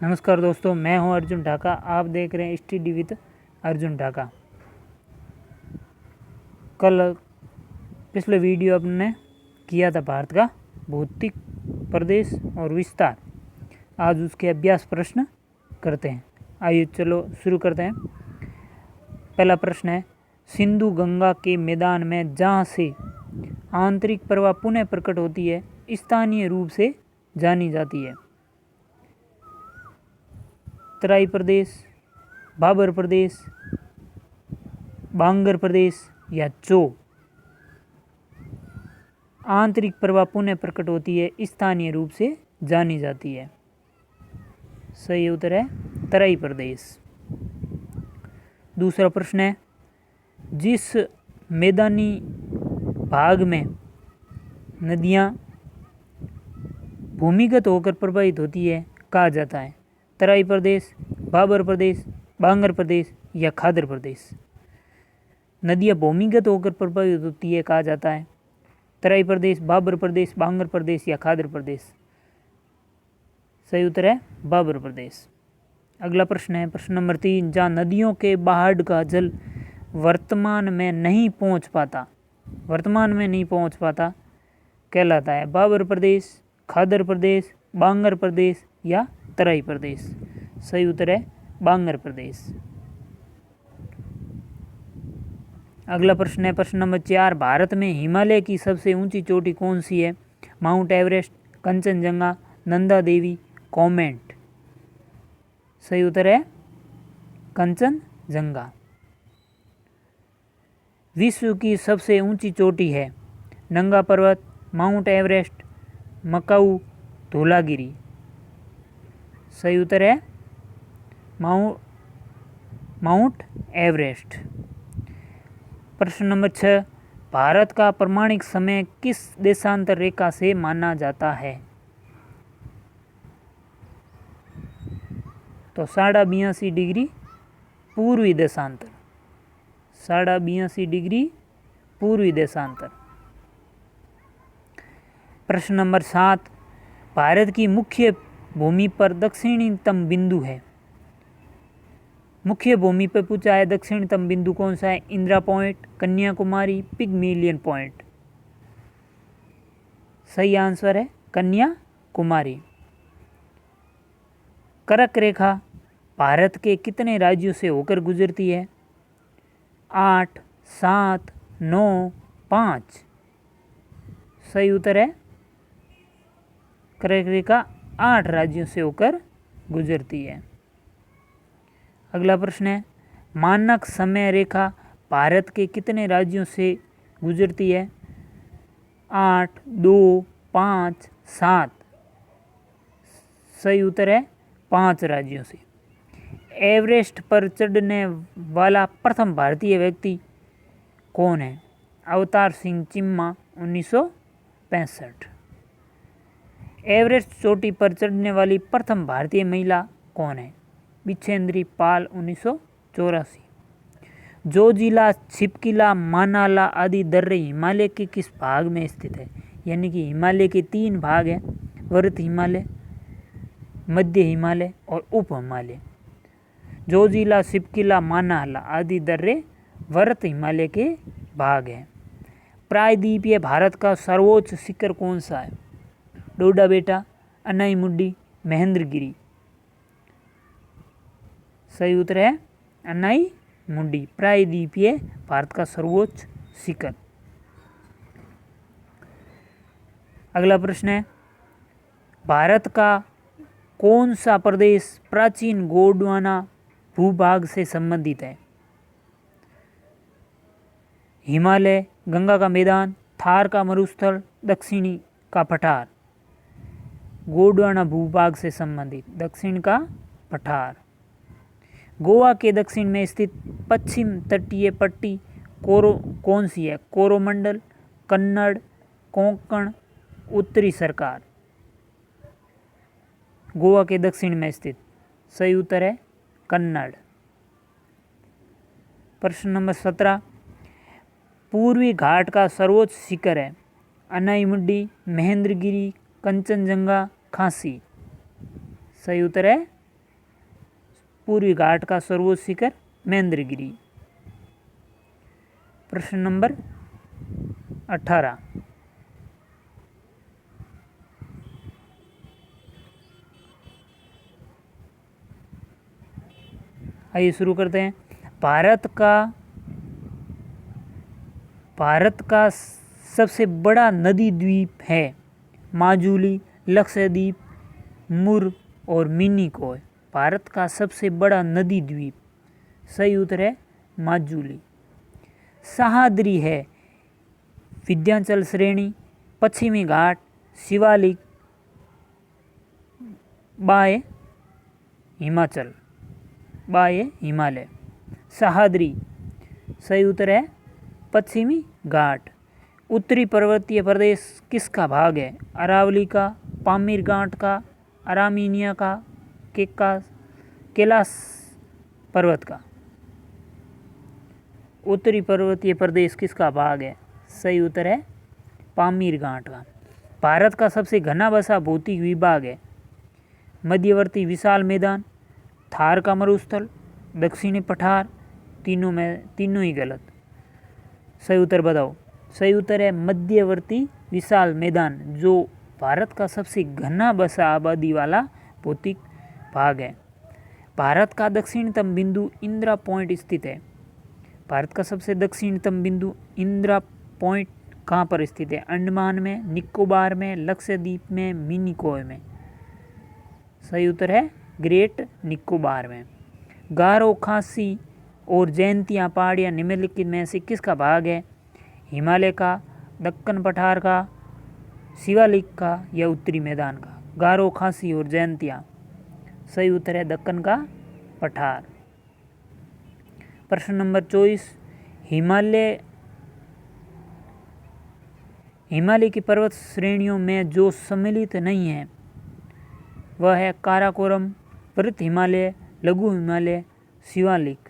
नमस्कार दोस्तों, मैं हूं अर्जुन ढाका। आप देख रहे हैं स्टडी विद अर्जुन ढाका। कल पिछले वीडियो अपने किया था भारत का भौतिक प्रदेश और विस्तार। आज उसके अभ्यास प्रश्न करते हैं। आइए चलो शुरू करते हैं। पहला प्रश्न है, सिंधु गंगा के मैदान में जहाँ से आंतरिक प्रवाह पुनः प्रकट होती है स्थानीय रूप से जानी जाती है। तराई प्रदेश, बाबर प्रदेश, बांगर प्रदेश या चो। आंतरिक प्रवाह पुनः प्रकट होती है स्थानीय रूप से जानी जाती है। सही उत्तर है तराई प्रदेश। दूसरा प्रश्न है, जिस मैदानी भाग में नदियाँ भूमिगत होकर प्रवाहित होती है कहा जाता है। तराई प्रदेश, बाबर प्रदेश, बांगर प्रदेश या खादर प्रदेश। नदियाँ भूमिगत होकर प्रवाहित होती है कहा जाता है तराई प्रदेश, बाबर प्रदेश, बांगर प्रदेश या खादर प्रदेश। सही उत्तर है बाबर प्रदेश। अगला प्रश्न है प्रश्न नंबर 3, जहाँ नदियों के बाढ़ का जल वर्तमान में नहीं पहुँच पाता कहलाता है। बाबर प्रदेश, खादर प्रदेश, बांगर प्रदेश या तराई प्रदेश। सही उत्तर है बांगर प्रदेश। अगला प्रश्न है प्रश्न नंबर 4, भारत में हिमालय की सबसे ऊंची चोटी कौन सी है। Mount Everest, Kanchenjunga, Nanda Devi, comet. सही उत्तर है कंचनजंगा। विश्व की सबसे ऊंची चोटी है नंगा पर्वत, माउंट एवरेस्ट, मकाऊ, धौलागिरी। सही उत्तर है माउंट एवरेस्ट। प्रश्न नंबर 6, भारत का प्रमाणिक समय किस देशांतर रेखा से माना जाता है। तो 82.5 डिग्री पूर्वी देशांतर। 82.5 डिग्री पूर्वी देशांतर। प्रश्न नंबर 7, भारत की मुख्य भूमि पर दक्षिणतम बिंदु है। मुख्य भूमि पर पूछा है दक्षिणतम बिंदु कौन सा है। Indira point, Kanyakumari, Pygmalion point. सही आंसर है कन्याकुमारी। कर्क रेखा भारत के कितने राज्यों से होकर गुजरती है। 8, 7, 9, 5। सही उत्तर है कर्क रेखा 8 राज्यों से होकर गुजरती है। अगला प्रश्न है, मानक समय रेखा भारत के कितने राज्यों से गुजरती है। 8, 2, 5, 7। सही उत्तर है 5 राज्यों से। एवरेस्ट पर चढ़ने वाला प्रथम भारतीय व्यक्ति कौन है। अवतार सिंह चिम्मा, 1965। एवरेस्ट चोटी पर चढ़ने वाली प्रथम भारतीय महिला कौन है। बिछेंद्री पाल, 1984। जोजिला, छिपकिला, मानाला आदि दर्रे हिमालय के किस भाग में स्थित है। यानी कि हिमालय के 3 भाग हैं, वृत्त हिमालय, मध्य हिमालय और उप हिमालय। जोजिला, छिपकिला, मानाला आदि दर्रे वृत्त हिमालय के भाग हैं। प्रायद्वीपीय भारत का सर्वोच्च शिखर कौन सा है। डोडा बेटा, अनाई मुड्डी, महेंद्रगिरी। सही उत्तर है अनाई मुंडी, प्रायद्वीपीय भारत का सर्वोच्च शिखर। अगला प्रश्न है, भारत का कौन सा प्रदेश प्राचीन गोंडवाना भूभाग से संबंधित है। हिमालय, गंगा का मैदान, थार का मरुस्थल, दक्षिणी का पठार। गोंडवाना भूभाग से संबंधित दक्षिण का पठार। गोवा के दक्षिण में स्थित पश्चिम तटीय पट्टी कौन सी है। कोरोमंडल, कन्नड़, कोंकण, उत्तरी सरकार। गोवा के दक्षिण में स्थित। सही उत्तर है कन्नड़। प्रश्न नंबर 17, पूर्वी घाट का सर्वोच्च शिखर है। अनाईमुड्डी, महेंद्रगिरी, कंचनजंगा, खांसी। सही उत्तर है पूर्वी घाट का सर्वोच्च शिखर महेंद्रगिरी। प्रश्न नंबर 18। आइए शुरू करते हैं। भारत का सबसे बड़ा नदी द्वीप है माजुली, लक्षद्वीप, मुर और मिनिकॉय। भारत का सबसे बड़ा नदी द्वीप, सही उत्तर है माजुली। सह्याद्री है विंध्याचल श्रेणी, पश्चिमी घाट, शिवालिक, बाह्य हिमालय। सह्याद्री सही उत्तर है पश्चिमी घाट। उत्तरी पर्वतीय प्रदेश किसका भाग है? अरावली का, पामीर घाट का, अरामीनिया का, कैलाश पर्वत का। उत्तरी पर्वतीय प्रदेश किसका भाग है? सही उत्तर है पामीर घाट का। भारत का सबसे घना बसा भौतिक विभाग है मध्यवर्ती विशाल मैदान, थार का मरुस्थल, दक्षिणी पठार, तीनों ही गलत। सही उत्तर बताओ। सही उत्तर है मध्यवर्ती विशाल मैदान, जो भारत का सबसे घना बसा आबादी वाला भौतिक भाग है। भारत का दक्षिणतम बिंदु इंदिरा पॉइंट स्थित है। भारत का सबसे दक्षिणतम बिंदु इंदिरा पॉइंट कहाँ पर स्थित है? अंडमान में, निकोबार में, लक्षद्वीप में, मिनिकॉय में। सही उत्तर है ग्रेट निकोबार में। गारो, खासी और जयंतिया पहाड़ियाँ निम्नलिखित में से किसका भाग है? हिमालय का, दक्कन पठार का, शिवालिक का या उत्तरी मैदान का? गारो, खासी और जयंतिया। सही उत्तर है दक्कन का पठार। प्रश्न नंबर 24। हिमालय की पर्वत श्रेणियों में जो सम्मिलित नहीं है वह है काराकोरम, वृत्त हिमालय, लघु हिमालय, शिवालिक।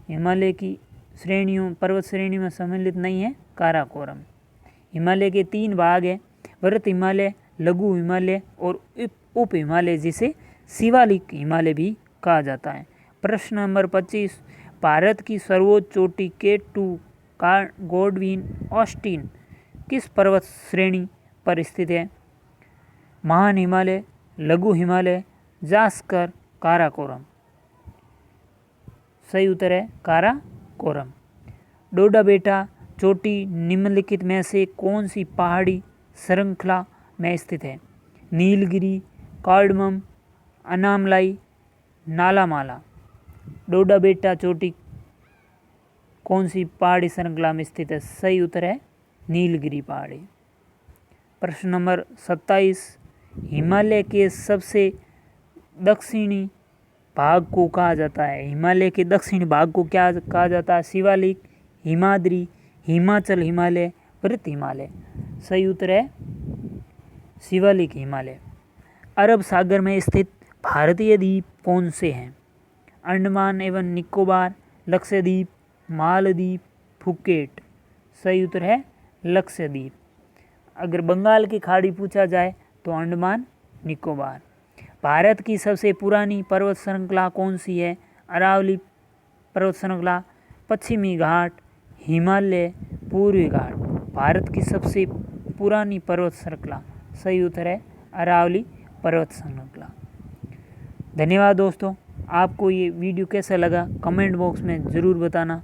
हिमालय की पर्वत श्रेणियों में सम्मिलित नहीं है काराकोरम। हिमालय के 3 भाग हैं, वृत्त हिमालय, लघु हिमालय और उप हिमालय, जिसे शिवालिक हिमालय भी कहा जाता है। प्रश्न नंबर 25। भारत की सर्वोच्च चोटी K2 गॉडविन ऑस्टिन किस पर्वत श्रेणी पर स्थित है? महान हिमालय, लघु हिमालय, जास्कर, काराकोरम। सही उत्तर है काराकोरम। डोडा बेटा चोटी निम्नलिखित में से कौन सी पहाड़ी श्रृंखला में स्थित है? नीलगिरी, कार्डमम, अनामलाई, नालामाला। डोडा बेटा चोटी कौन सी पहाड़ी श्रृंखला में स्थित है? सही उत्तर है नीलगिरी पहाड़ी। प्रश्न नंबर 27। हिमालय के सबसे दक्षिणी भाग को कहा जाता है? हिमालय के दक्षिणी भाग को क्या कहा जाता है? शिवालिक, हिमाद्री, हिमाचल हिमालय, वृत्त हिमालय। सही उत्तर है शिवालिक हिमालय। अरब सागर में स्थित भारतीय द्वीप कौन से हैं? अंडमान एवं निकोबार, लक्षद्वीप, मालदीव, फुकेट। सही उत्तर है लक्षद्वीप। अगर बंगाल की खाड़ी पूछा जाए तो अंडमान निकोबार। भारत की सबसे पुरानी पर्वत श्रृंखला कौन सी है? अरावली पर्वत श्रृंखला, पश्चिमी घाट, हिमालय, पूर्वी घाट। भारत की सबसे पुरानी पर्वत श्रृंखला, सही उत्तर है अरावली पर्वत श्रृंखला। धन्यवाद दोस्तों। आपको ये वीडियो कैसा लगा कमेंट बॉक्स में ज़रूर बताना।